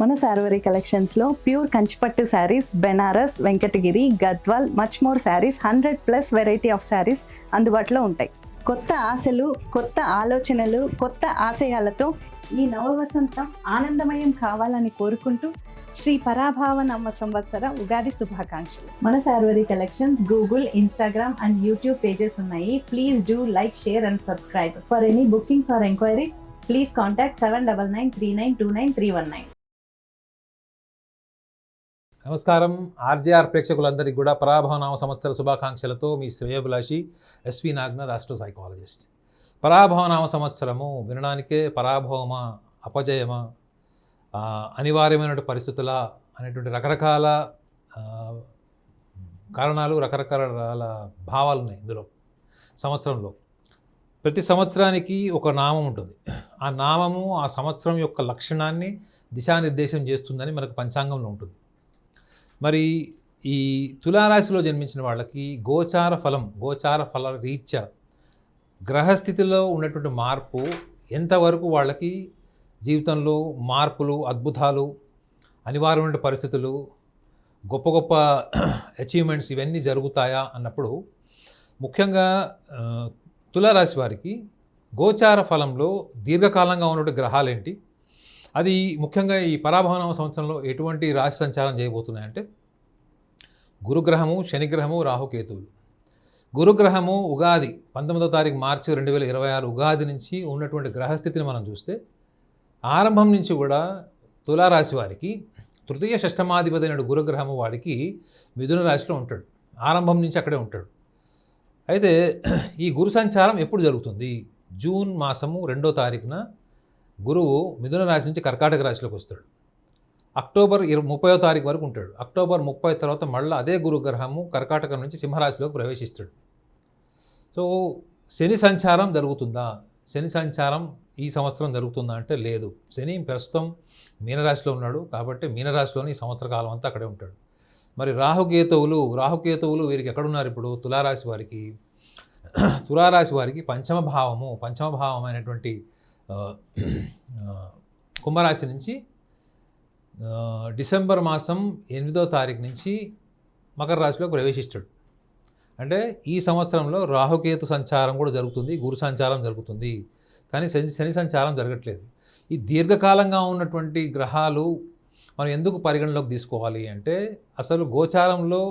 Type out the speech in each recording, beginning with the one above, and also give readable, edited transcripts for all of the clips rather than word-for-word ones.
మన శారీవరీ కలెక్షన్స్లో ప్యూర్ కంచిపట్టు sarees, Banaras, Venkatagiri, Gadwal, much more sarees, 100+ variety of sarees అందుబాటులో ఉంటాయి. కొత్త ఆశలు, కొత్త ఆలోచనలు, కొత్త ఆశయాలతో ఈ నవవసంతం ఆనందమయం కావాలని కోరుకుంటూ శ్రీ పరాభావ నామ సంవత్సర ఉగాది శుభాకాంక్షలు. మన Sareevari collections Google, Instagram and YouTube pages ఉన్నాయి. Please do like, share and subscribe. For any bookings or enquiries please contact 7993929319. నమస్కారం. ఆర్జేఆర్ ప్రేక్షకులందరికీ కూడా పరాభవనామ సంవత్సర శుభాకాంక్షలతో మీ శ్రేయోభిలాషి ఎస్వి నాగ్నాథ్, ఆస్ట్రో సైకాలజిస్ట్. పరాభవనామ సంవత్సరము వినడానికే పరాభవమా, అపజయమా, అనివార్యమైన పరిస్థితుల అనేటువంటి రకరకాల కారణాలు, రకరకాల భావాలు ఉన్నాయి ఇందులో. సంవత్సరంలో ప్రతి సంవత్సరానికి ఒక నామం ఉంటుంది. ఆ నామము ఆ సంవత్సరం యొక్క లక్షణాన్ని దిశానిర్దేశం చేస్తుందని మనకు పంచాంగంలో ఉంటుంది. మరి ఈ తులారాశిలో జన్మించిన వాళ్ళకి గోచార ఫల రీత్యా గ్రహస్థితిలో ఉన్నటువంటి మార్పు ఎంతవరకు వాళ్ళకి జీవితంలో మార్పులు, అద్భుతాలు, అనివార్యమైన పరిస్థితులు, గొప్ప గొప్ప అచీవ్మెంట్స్ ఇవన్నీ జరుగుతాయా అన్నప్పుడు ముఖ్యంగా తులారాశి వారికి గోచార ఫలంలో దీర్ఘకాలంగా ఉన్నటువంటి గ్రహాలేంటి, అది ముఖ్యంగా ఈ పరాభవనామ సంవత్సరంలో ఎటువంటి రాశి సంచారం చేయబోతున్నాయంటే గురుగ్రహము, శనిగ్రహము, రాహుకేతువులు. గురుగ్రహము ఉగాది 19వ తారీఖు మార్చి 2026 ఉగాది నుంచి ఉన్నటువంటి గ్రహస్థితిని మనం చూస్తే ఆరంభం నుంచి కూడా తులారాశి వారికి తృతీయ షష్టమాధిపతి అయిన గురుగ్రహము వాడికి మిథున రాశిలో ఉంటాడు. ఆరంభం నుంచి అక్కడే ఉంటాడు. అయితే ఈ గురు సంచారం ఎప్పుడు జరుగుతుంది? జూన్ మాసము 2వ తారీఖున గురువు మిథున రాశి నుంచి కర్కాటక రాశిలోకి వస్తాడు. అక్టోబర్ 30వ తారీఖు వరకు ఉంటాడు. అక్టోబర్ 30 తర్వాత మళ్ళీ అదే గురుగ్రహము కర్కాటక నుంచి సింహరాశిలోకి ప్రవేశిస్తాడు. సో శని సంచారం జరుగుతుందా? శని సంచారం ఈ సంవత్సరం జరుగుతుందా అంటే లేదు. శని ప్రస్తుతం మీనరాశిలో ఉన్నాడు కాబట్టి మీనరాశిలోని ఈ సంవత్సర కాలం అంతా అక్కడే ఉంటాడు. మరి రాహుకేతువులు వీరికి ఎక్కడున్నారు? ఇప్పుడు తులారాశి వారికి పంచమ భావం అయినటువంటి కుంభరాశి నుంచి డిసెంబర్ మాసం 8వ తారీఖు నుంచి మకర రాశిలోకి ప్రవేశిస్తాడు. అంటే ఈ సంవత్సరంలో రాహుకేతు సంచారం కూడా జరుగుతుంది, గురు సంచారం జరుగుతుంది, కానీ శని సంచారం జరగట్లేదు. ఈ దీర్ఘకాలంగా ఉన్నటువంటి గ్రహాలు మనం ఎందుకు పరిగణలోకి తీసుకోవాలి అంటే అసలు గోచారంలో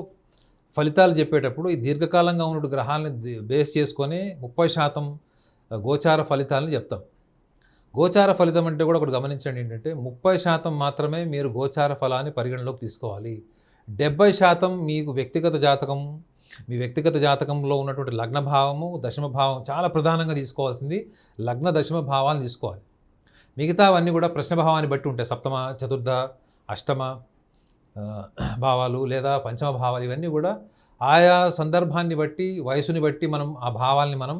ఫలితాలు చెప్పేటప్పుడు ఈ దీర్ఘకాలంగా ఉన్న గ్రహాలని బేస్ చేసుకొని 30% గోచార ఫలితాలను చెప్తాం. గోచార ఫలితం అంటే కూడా ఒకటి గమనించండి, ఏంటంటే 30% మాత్రమే మీరు గోచార ఫలాన్ని పరిగణలోకి తీసుకోవాలి. 70% మీకు మీ వ్యక్తిగత జాతకంలో ఉన్నటువంటి లగ్న భావము, దశమ భావం చాలా ప్రధానంగా తీసుకోవాల్సింది. లగ్న దశమ భావాలను తీసుకోవాలి. మిగతావన్నీ కూడా ప్రశ్న భావాన్ని బట్టి ఉంటాయి. సప్తమ, చతుర్థ, అష్టమ భావాలు లేదా పంచమ భావాలు ఇవన్నీ కూడా ఆయా సందర్భాన్ని బట్టి, వయసుని బట్టి మనం ఆ భావాల్ని మనం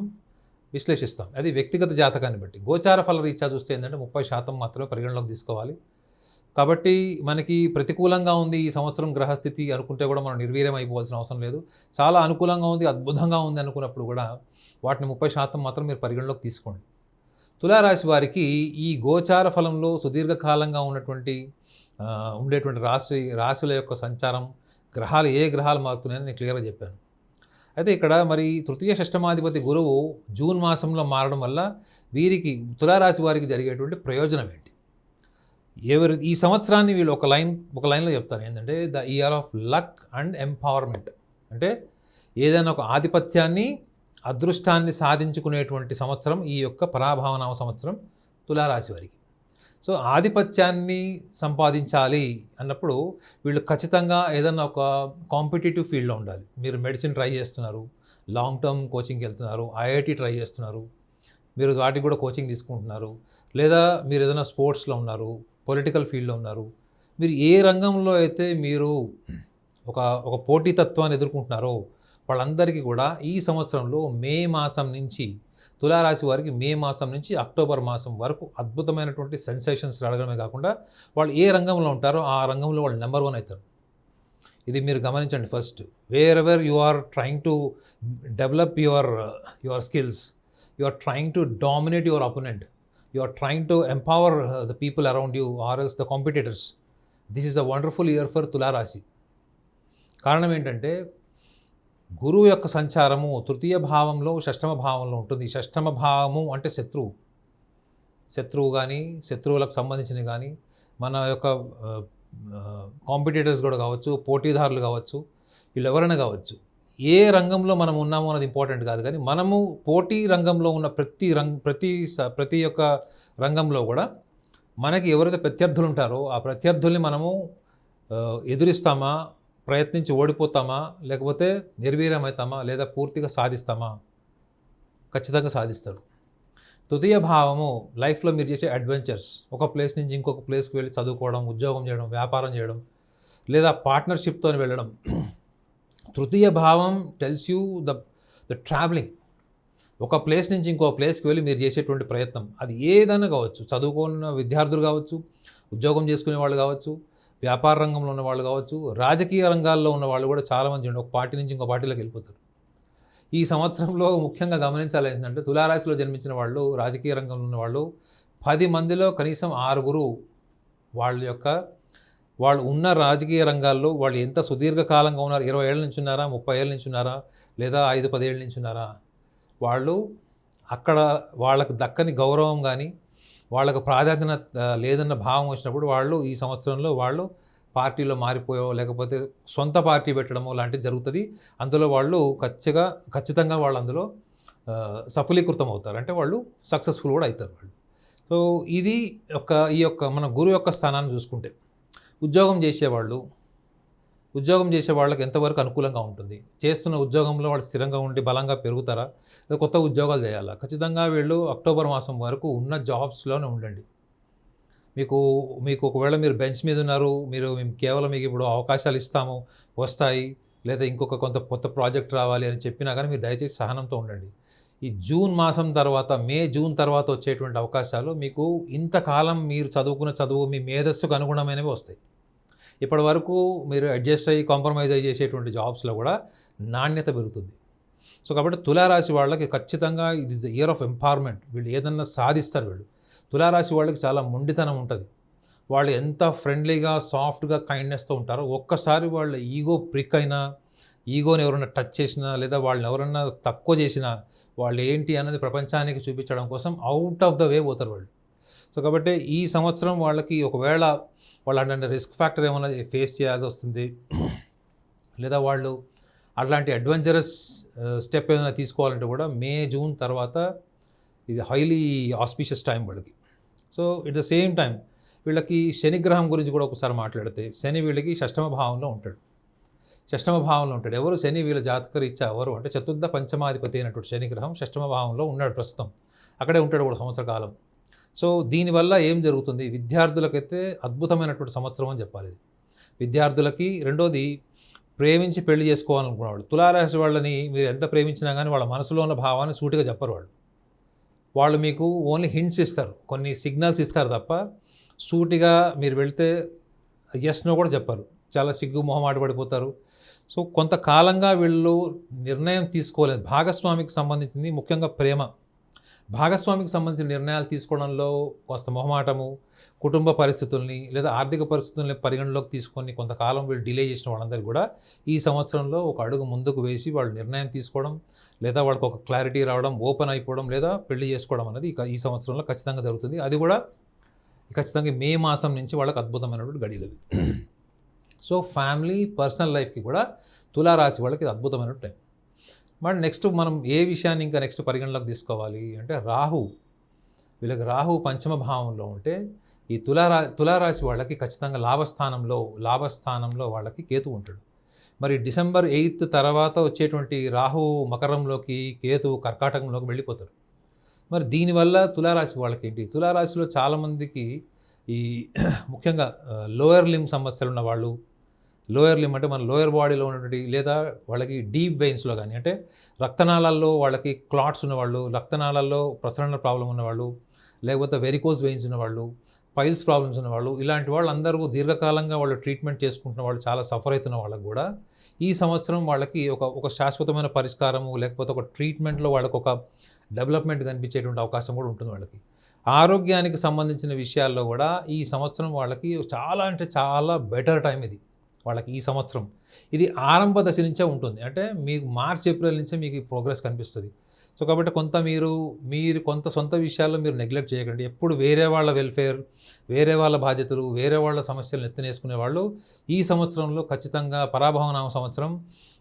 విశ్లేషిస్తాం. అది వ్యక్తిగత జాతకాన్ని బట్టి. గోచార ఫల రీత్యా చూస్తే ఏంటంటే 30% మాత్రమే పరిగణలోకి తీసుకోవాలి. కాబట్టి మనకి ప్రతికూలంగా ఉంది ఈ సంవత్సరం గ్రహస్థితి అనుకుంటే కూడా మనం నిర్వీర్యం అయిపోవాల్సిన అవసరం లేదు. చాలా అనుకూలంగా ఉంది, అద్భుతంగా ఉంది అనుకున్నప్పుడు కూడా వాటిని 30% మాత్రం మీరు పరిగణలోకి తీసుకోండి. తులారాశి వారికి ఈ గోచార ఫలంలో సుదీర్ఘకాలంగా ఉండేటువంటి రాశుల యొక్క సంచారం, ఏ గ్రహాలు మారుతున్నాయని నేను క్లియర్గా చెప్పాను. అయితే ఇక్కడ మరి తృతీయ షష్టమాధిపతి గురువు జూన్ మాసంలో మారడం వల్ల వీరికి తులారాశి వారికి జరిగేటువంటి ప్రయోజనం ఏంటి? ఈ సంవత్సరాన్ని వీళ్ళు ఒక లైన్లో చెప్తారు, ఏంటంటే the year of luck and empowerment. అంటే ఏదైనా ఒక ఆధిపత్యాన్ని, అదృష్టాన్ని సాధించుకునేటువంటి సంవత్సరం ఈ యొక్క పరాభవనామ సంవత్సరం తులారాశి వారికి. సో ఆధిపత్యాన్ని సంపాదించాలి అన్నప్పుడు వీళ్ళు ఖచ్చితంగా ఏదన్నా ఒక కాంపిటేటివ్ ఫీల్డ్లో ఉండాలి. మీరు మెడిసిన్ ట్రై చేస్తున్నారు, లాంగ్ టర్మ్ కోచింగ్కి వెళ్తున్నారు, ఐఐటి ట్రై చేస్తున్నారు, మీరు వాటికి కూడా కోచింగ్ తీసుకుంటున్నారు, లేదా మీరు ఏదైనా స్పోర్ట్స్లో ఉన్నారు, పొలిటికల్ ఫీల్డ్లో ఉన్నారు, మీరు ఏ రంగంలో అయితే మీరు ఒక పోటీతత్వాన్ని ఎదుర్కొంటున్నారో వాళ్ళందరికీ కూడా ఈ సంవత్సరంలో తులారాశి వారికి మే మాసం నుంచి అక్టోబర్ మాసం వరకు అద్భుతమైనటువంటి సెన్సేషన్స్ రావడమే కాకుండా వాళ్ళు ఏ రంగంలో ఉంటారో ఆ రంగంలో వాళ్ళు నెంబర్ 1 అవుతారు. ఇది మీరు గమనించండి. First, wherever you are trying to develop your skills, you are trying to dominate your opponent, you are trying to empower the people around you or else the competitors, this is a wonderful year for తులారాశి. కారణం ఏంటంటే గురువు యొక్క సంచారము తృతీయ భావంలో షష్టమ భావంలో ఉంటుంది. షష్టమ భావము అంటే శత్రువు కానీ శత్రువులకు సంబంధించినవి కానీ మన యొక్క కాంపిటీటర్స్ కూడా కావచ్చు, పోటీదారులు కావచ్చు, వీళ్ళు ఎవరైనా కావచ్చు, ఏ రంగంలో మనం ఉన్నామో అన్నది ఇంపార్టెంట్ కాదు. కానీ మనము పోటీ రంగంలో ఉన్న ప్రతి ఒక్క రంగంలో కూడా మనకి ఎవరైతే ప్రత్యర్థులు ఉంటారో ఆ ప్రత్యర్థుల్ని మనము ఎదురిస్తామా, ప్రయత్నించి ఓడిపోతామా, లేకపోతే నిర్వీర్యమవుతామా, లేదా పూర్తిగా సాధిస్తామా? ఖచ్చితంగా సాధిస్తారు. తృతీయ భావము లైఫ్లో మీరు చేసే అడ్వెంచర్స్, ఒక ప్లేస్ నుంచి ఇంకొక ప్లేస్కి వెళ్ళి చదువుకోవడం, ఉద్యోగం చేయడం, వ్యాపారం చేయడం, లేదా పార్ట్నర్షిప్తో వెళ్ళడం. తృతీయ భావం టెల్స్ యూ ద ట్రావెలింగ్. ఒక ప్లేస్ నుంచి ఇంకో ప్లేస్కి వెళ్ళి మీరు చేసేటువంటి ప్రయత్నం, అది ఏదైనా కావచ్చు. చదువుకున్న విద్యార్థులు కావచ్చు, ఉద్యోగం చేసుకునే వాళ్ళు కావచ్చు, వ్యాపార రంగంలో ఉన్న వాళ్ళు కావచ్చు, రాజకీయ రంగాల్లో ఉన్న వాళ్ళు కూడా చాలామంది ఒక పార్టీ నుంచి ఇంకో పార్టీలోకి వెళ్ళిపోతారు. ఈ సంవత్సరంలో ముఖ్యంగా గమనించాలి ఏంటంటే తులారాశిలో జన్మించిన వాళ్ళు, రాజకీయ రంగంలో ఉన్న వాళ్ళు 10 మందిలో కనీసం 6 వాళ్ళు ఉన్న రాజకీయ రంగాల్లో వాళ్ళు ఎంత సుదీర్ఘకాలంగా ఉన్నారు, 20 ఏళ్ళ నుంచి ఉన్నారా, 30 ఏళ్ళ నుంచి ఉన్నారా, లేదా 5-10 ఏళ్ళ నుంచి ఉన్నారా, వాళ్ళు అక్కడ వాళ్ళకు దక్కని గౌరవం కానీ వాళ్ళకు ప్రాధాన్యత లేదన్న భావం వచ్చినప్పుడు వాళ్ళు ఈ సంవత్సరంలో వాళ్ళు పార్టీలో మారిపోయో లేకపోతే సొంత పార్టీ పెట్టడమో లాంటిది జరుగుతుంది. అందులో వాళ్ళు ఖచ్చితంగా వాళ్ళు అందులో సఫలీకృతం అవుతారు. అంటే వాళ్ళు సక్సెస్ఫుల్ కూడా అవుతారు వాళ్ళు. సో ఇది ఈ యొక్క మన గురువు యొక్క స్థానాన్ని చూసుకుంటే ఉద్యోగం చేసే వాళ్ళకి ఎంతవరకు అనుకూలంగా ఉంటుంది, చేస్తున్న ఉద్యోగంలో వాళ్ళు స్థిరంగా ఉండి బలంగా పెరుగుతారా, లేదా కొత్త ఉద్యోగాలు చేయాలా? ఖచ్చితంగా వీళ్ళు అక్టోబర్ మాసం వరకు ఉన్న జాబ్స్లోనే ఉండండి. మీకు ఒకవేళ మీరు బెంచ్ మీద ఉన్నారు, కేవలం మీకు ఇప్పుడు అవకాశాలు ఇస్తాము, వస్తాయి, లేదా ఇంకొక కొత్త ప్రాజెక్ట్ రావాలి అని చెప్పినా కానీ మీరు దయచేసి సహనంతో ఉండండి. ఈ జూన్ తర్వాత వచ్చేటువంటి అవకాశాలు మీకు ఇంతకాలం మీరు చదువుకున్న చదువు మీ మేధస్సుకు అనుగుణమైనవి వస్తాయి. ఇప్పటి వరకు మీరు అడ్జస్ట్ అయ్యి కాంప్రమైజ్ అయ్యి చేసేటువంటి జాబ్స్లో కూడా నాణ్యత పెరుగుతుంది. సో కాబట్టి తులారాశి వాళ్ళకి ఖచ్చితంగా ఇది ఇస్ ఇయర్ ఆఫ్ ఎంపవర్మెంట్. వీళ్ళు ఏదన్నా సాధిస్తారు. తులారాశి వాళ్ళకి చాలా మొండితనం ఉంటుంది. వాళ్ళు ఎంత ఫ్రెండ్లీగా, సాఫ్ట్గా, కైండ్నెస్తో ఉంటారో ఒక్కసారి వాళ్ళ ఈగో ప్రిక్ అయినా, ఈగోని ఎవరైనా టచ్ చేసినా, లేదా వాళ్ళని ఎవరన్నా తక్కువ చేసినా వాళ్ళు ఏంటి అన్నది ప్రపంచానికి చూపించడం కోసం అవుట్ ఆఫ్ ద వే పోతారు వాళ్ళు. సో కాబట్టి ఈ సంవత్సరం వాళ్ళకి ఒకవేళ వాళ్ళు అంటే రిస్క్ ఫ్యాక్టర్ ఏమైనా ఫేస్ చేయాల్సి వస్తుంది, లేదా వాళ్ళు అట్లాంటి అడ్వెంచరస్ స్టెప్ ఏదైనా తీసుకోవాలంటే కూడా జూన్ తర్వాత ఇది హైలీ ఆస్పీషియస్ టైం వాళ్ళకి. So it the same time వీళ్ళకి శనిగ్రహం గురించి కూడా ఒకసారి మాట్లాడితే, శని వీళ్ళకి షష్టమ భావంలో ఉంటాడు. ఎవరు శని? వీళ్ళ జాతకరీత్యా ఎవరు అంటే చతుర్థ పంచమాధిపతి అయినటువంటి శనిగ్రహం షష్టమ భావంలో ఉన్నాడు ప్రస్తుతం. అక్కడే ఉంటాడు కూడా సంవత్సర కాలం. సో దీనివల్ల ఏం జరుగుతుంది? విద్యార్థులకైతే అద్భుతమైనటువంటి సంవత్సరం అని చెప్పాలి ఇది. విద్యార్థులకి రెండోది, ప్రేమించి పెళ్లి చేసుకోవాలనుకునేవాళ్ళు. తులారాశి వాళ్ళని మీరు ఎంత ప్రేమించినా కానీ వాళ్ళ మనసులో ఉన్న భావాన్ని సూటిగా చెప్పరు. వాళ్ళు మీకు ఓన్లీ హింట్స్ ఇస్తారు, కొన్ని సిగ్నల్స్ ఇస్తారు తప్ప సూటిగా మీరు వెళ్తే ఎస్ నో కూడా చెప్పరు. చాలా సిగ్గు మొహమాట పడిపోతారు. సో కొంతకాలంగా వీళ్ళు నిర్ణయం తీసుకోలేదు. భాగస్వామికి సంబంధించింది, ముఖ్యంగా భాగస్వామికి సంబంధించిన నిర్ణయాలు తీసుకోవడంలో కొంత మొహమాటము, కుటుంబ పరిస్థితుల్ని లేదా ఆర్థిక పరిస్థితుల్ని పరిగణలోకి తీసుకొని కొంతకాలం వీళ్ళు డిలే చేసిన వాళ్ళందరికీ కూడా ఈ సంవత్సరంలో ఒక అడుగు ముందుకు వేసి వాళ్ళు నిర్ణయం తీసుకోవడం, లేదా వాళ్ళకి ఒక క్లారిటీ రావడం, ఓపెన్ అయిపోవడం, లేదా పెళ్లి చేసుకోవడం అనేది ఈ సంవత్సరంలో ఖచ్చితంగా జరుగుతుంది. అది కూడా ఖచ్చితంగా మే మాసం నుంచి వాళ్ళకి అద్భుతమైనటువంటి గడియలు. సో ఫ్యామిలీ, పర్సనల్ లైఫ్కి కూడా తులారాశి వాళ్ళకి ఇది అద్భుతమైన టైం. మరి నెక్స్ట్ మనం ఏ విషయాన్ని ఇంకా నెక్స్ట్ పరిగణలోకి తీసుకోవాలి అంటే వీళ్ళకి రాహు పంచమ భావంలో ఉంటే ఈ తులారాశి వాళ్ళకి ఖచ్చితంగా లాభస్థానంలో వాళ్ళకి కేతు ఉంటాడు. మరి December 8 తర్వాత వచ్చేటువంటి రాహు మకరంలోకి, కేతు కర్కాటకంలోకి వెళ్ళిపోతారు. మరి దీనివల్ల తులారాశి వాళ్ళకి ఏంటి? తులారాశిలో చాలామందికి ఈ ముఖ్యంగా లోయర్ లిమ్ సమస్యలు ఉన్నవాళ్ళు, లోయర్ లిమ్ అంటే మన లోయర్ బాడీలో ఉన్నటువంటి, లేదా వాళ్ళకి డీప్ వెయిన్స్లో కానీ అంటే రక్తనాళాల్లో వాళ్ళకి క్లాట్స్ ఉన్నవాళ్ళు, రక్తనాళాల్లో ప్రసరణ ప్రాబ్లం ఉన్నవాళ్ళు, లేకపోతే వెరికోజ్ వెయిన్స్ ఉన్నవాళ్ళు, పైల్స్ ప్రాబ్లమ్స్ ఉన్నవాళ్ళు, ఇలాంటి వాళ్ళు అందరూ దీర్ఘకాలంగా వాళ్ళు ట్రీట్మెంట్ చేసుకుంటున్న వాళ్ళు, చాలా సఫర్ అవుతున్న వాళ్ళకు కూడా ఈ సంవత్సరం వాళ్ళకి ఒక శాశ్వతమైన పరిష్కారము, లేకపోతే ఒక ట్రీట్మెంట్లో వాళ్ళకు ఒక డెవలప్మెంట్ కనిపించేటువంటి అవకాశం కూడా ఉంటుంది వాళ్ళకి. ఆరోగ్యానికి సంబంధించిన విషయాల్లో కూడా ఈ సంవత్సరం వాళ్ళకి చాలా అంటే చాలా బెటర్ టైం ఇది వాళ్ళకి. ఈ సంవత్సరం ఇది ఆరంభ దశ నుంచే ఉంటుంది. అంటే మీకు మార్చ్ ఏప్రిల్ నుంచే మీకు ఈ ప్రోగ్రెస్ కనిపిస్తుంది. సో కాబట్టి కొంత మీరు కొంత సొంత విషయాల్లో మీరు నెగ్లెక్ట్ చేయకండి. ఎప్పుడు వేరే వాళ్ళ వెల్ఫేర్, వేరే వాళ్ళ బాధ్యతలు, వేరే వాళ్ళ సమస్యలను ఎత్తినేసుకునే వాళ్ళు ఈ సంవత్సరంలో ఖచ్చితంగా పరాభవనామ సంవత్సరం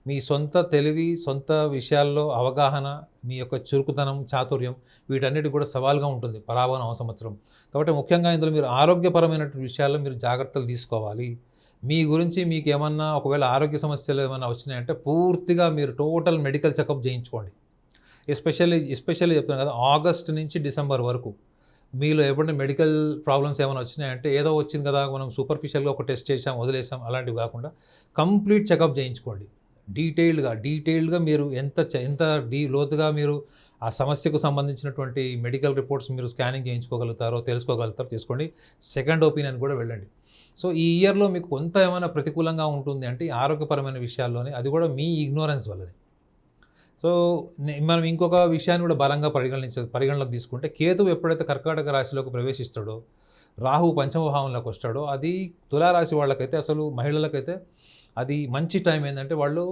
మీ సొంత తెలివి, సొంత విషయాల్లో అవగాహన, మీ యొక్క చురుకుతనం, చాతుర్యం వీటన్నిటి కూడా సవాల్గా ఉంటుంది పరాభవనామ సంవత్సరం. కాబట్టి ముఖ్యంగా ఇందులో మీరు ఆరోగ్యపరమైనటువంటి విషయాల్లో మీరు జాగ్రత్తలు తీసుకోవాలి. మీ గురించి మీకు ఏమన్నా ఒకవేళ ఆరోగ్య సమస్యలు ఏమైనా వచ్చినాయంటే పూర్తిగా మీరు టోటల్ మెడికల్ చెకప్ చేయించుకోండి. ఎస్పెషల్లీ చెప్తున్నాను కదా, ఆగస్ట్ నుంచి డిసెంబర్ వరకు మీలో ఎప్పుడైనా మెడికల్ ప్రాబ్లమ్స్ ఏమైనా వచ్చినాయంటే ఏదో వచ్చింది కదా మనం సూపర్ఫిషియల్గా ఒక టెస్ట్ చేసాం వదిలేసాం అలాంటివి కాకుండా కంప్లీట్ చెకప్ చేయించుకోండి. డీటెయిల్డ్గా మీరు ఎంత లోతుగా మీరు ఆ సమస్యకు సంబంధించినటువంటి మెడికల్ రిపోర్ట్స్ మీరు స్కానింగ్ చేయించుకోగలుగుతారో తీసుకోండి. సెకండ్ ఒపీనియన్ కూడా వెళ్ళండి. సో ఈ ఇయర్లో మీకు కొంత ఏమైనా ప్రతికూలంగా ఉంటుంది అంటే ఆరోగ్యపరమైన విషయాల్లోనే, అది కూడా మీ ఇగ్నోరెన్స్ వల్లనే. సో మనం ఇంకొక విషయాన్ని కూడా బలంగా పరిగణలోకి తీసుకుంటే కేతువు ఎప్పుడైతే కర్కాటక రాశిలోకి ప్రవేశిస్తాడో, రాహు పంచమభావంలోకి వస్తాడో, అది తులారాశి వాళ్ళకైతే అసలు మహిళలకైతే అది మంచి టైం. ఏంటంటే వాళ్ళు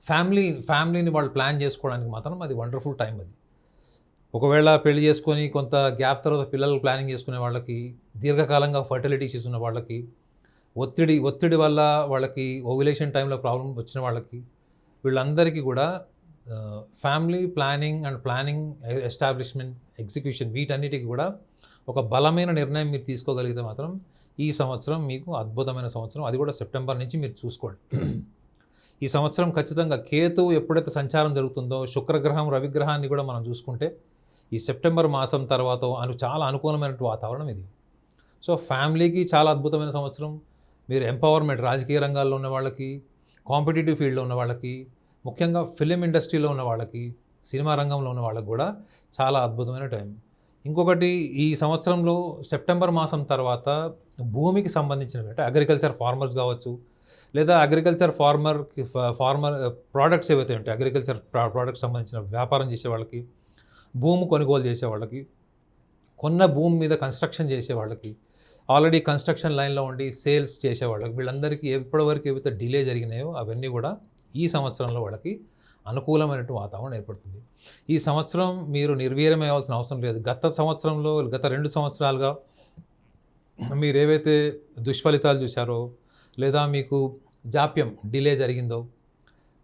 ఫ్యామిలీని వాళ్ళు ప్లాన్ చేసుకోవడానికి మాత్రం అది వండర్ఫుల్ టైం. అది ఒకవేళ పెళ్లి చేసుకొని కొంత గ్యాప్ తర్వాత పిల్లలు ప్లానింగ్ చేసుకునే వాళ్ళకి, దీర్ఘకాలంగా ఫర్టిలిటీ ఇష్యూస్ ఉన్న వాళ్ళకి, ఒత్తిడి వల్ల వాళ్ళకి ఓవ్యులేషన్ టైంలో ప్రాబ్లం వచ్చిన వాళ్ళకి, వీళ్ళందరికీ కూడా ఫ్యామిలీ ప్లానింగ్ ఎస్టాబ్లిష్మెంట్, ఎగ్జిక్యూషన్ వీటన్నిటికీ కూడా ఒక బలమైన నిర్ణయం మీరు తీసుకోగలిగితే మాత్రం ఈ సంవత్సరం మీకు అద్భుతమైన సంవత్సరం. అది కూడా సెప్టెంబర్ నుంచి మీరు చూసుకోండి. ఈ సంవత్సరం ఖచ్చితంగా కేతువు ఎప్పుడైతే సంచారం జరుగుతుందో, శుక్రగ్రహం రవిగ్రహాన్ని కూడా మనం చూసుకుంటే ఈ సెప్టెంబర్ మాసం తర్వాత చాలా అనుకూలమైన వాతావరణం ఇది. సో ఫ్యామిలీకి చాలా అద్భుతమైన సంవత్సరం. మీరు ఎంపవర్మెంట్, రాజకీయ రంగాల్లో ఉన్న వాళ్ళకి, కాంపిటేటివ్ ఫీల్డ్లో ఉన్న వాళ్ళకి, ముఖ్యంగా ఫిలిం ఇండస్ట్రీలో ఉన్న వాళ్ళకి, సినిమా రంగంలో ఉన్న వాళ్ళకి కూడా చాలా అద్భుతమైన టైం. ఇంకొకటి, ఈ సంవత్సరంలో సెప్టెంబర్ మాసం తర్వాత భూమికి సంబంధించినవి అంటే అగ్రికల్చర్ ఫార్మర్స్ కావచ్చు, లేదా అగ్రికల్చర్ ఫార్మర్ ప్రోడక్ట్స్ ఏవైతే ఉంటాయి, అగ్రికల్చర్ ప్రోడక్ట్స్ సంబంధించిన వ్యాపారం చేసే వాళ్ళకి, భూమి కొనుగోలు చేసే వాళ్ళకి, కొన్న భూమి మీద కన్స్ట్రక్షన్ చేసే వాళ్ళకి, ఆల్రెడీ కన్స్ట్రక్షన్ లైన్లో ఉండి సేల్స్ చేసే వాళ్ళకి, వీళ్ళందరికీ ఎప్పటివరకు ఏవైతే డిలే జరిగినాయో అవన్నీ కూడా ఈ సంవత్సరంలో వాళ్ళకి అనుకూలమైనటువంటి వాతావరణం ఏర్పడుతుంది. ఈ సంవత్సరం మీరు నిర్వీర్యమయ్యాల్సిన అవసరం లేదు. గత 2 సంవత్సరాలుగా మీరు ఏవైతే దుష్ఫలితాలు చూశారో, లేదా మీకు జాప్యం డిలే జరిగిందో,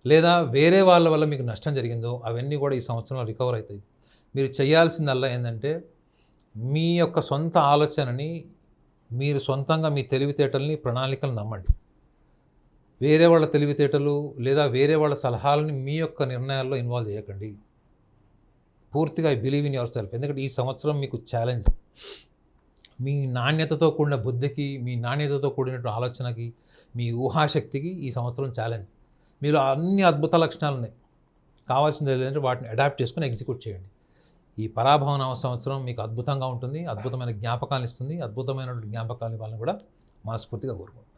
లేదా వేరే వాళ్ళ వల్ల మీకు నష్టం జరిగిందో అవన్నీ కూడా ఈ సంవత్సరంలో రికవర్ అవుతాయి. మీరు చేయాల్సిందల్లా ఏంటంటే మీ యొక్క సొంత ఆలోచనని, మీరు సొంతంగా మీ తెలివితేటల్ని, ప్రణాళికలు నమ్మండి. వేరే వాళ్ళ తెలివితేటలు లేదా వేరే వాళ్ళ సలహాలని మీ యొక్క నిర్ణయాల్లో ఇన్వాల్వ్ చేయకండి. పూర్తిగా బిలీవ్ ఇన్ యువర్ సెల్ఫ్. ఎందుకంటే ఈ సంవత్సరం మీకు ఛాలెంజ్. మీ నాణ్యతతో కూడిన బుద్ధికి, మీ నాణ్యతతో కూడినటువంటి ఆలోచనకి, మీ ఊహాశక్తికి ఈ సంవత్సరం ఛాలెంజ్. మీలో అన్ని అద్భుత లక్షణాలు ఉన్నాయి. కావాల్సింది ఏంటంటే వాటిని అడాప్ట్ చేసుకొని ఎగ్జిక్యూట్ చేయండి. ఈ పరాభవనామ సంవత్సరం మీకు అద్భుతంగా ఉంటుంది. అద్భుతమైన జ్ఞాపకాలు ఇస్తుంది. అద్భుతమైనటువంటి జ్ఞాపకాలు ఇవ్వాలని కూడా మనస్ఫూర్తిగా కోరుకుంటున్నాను.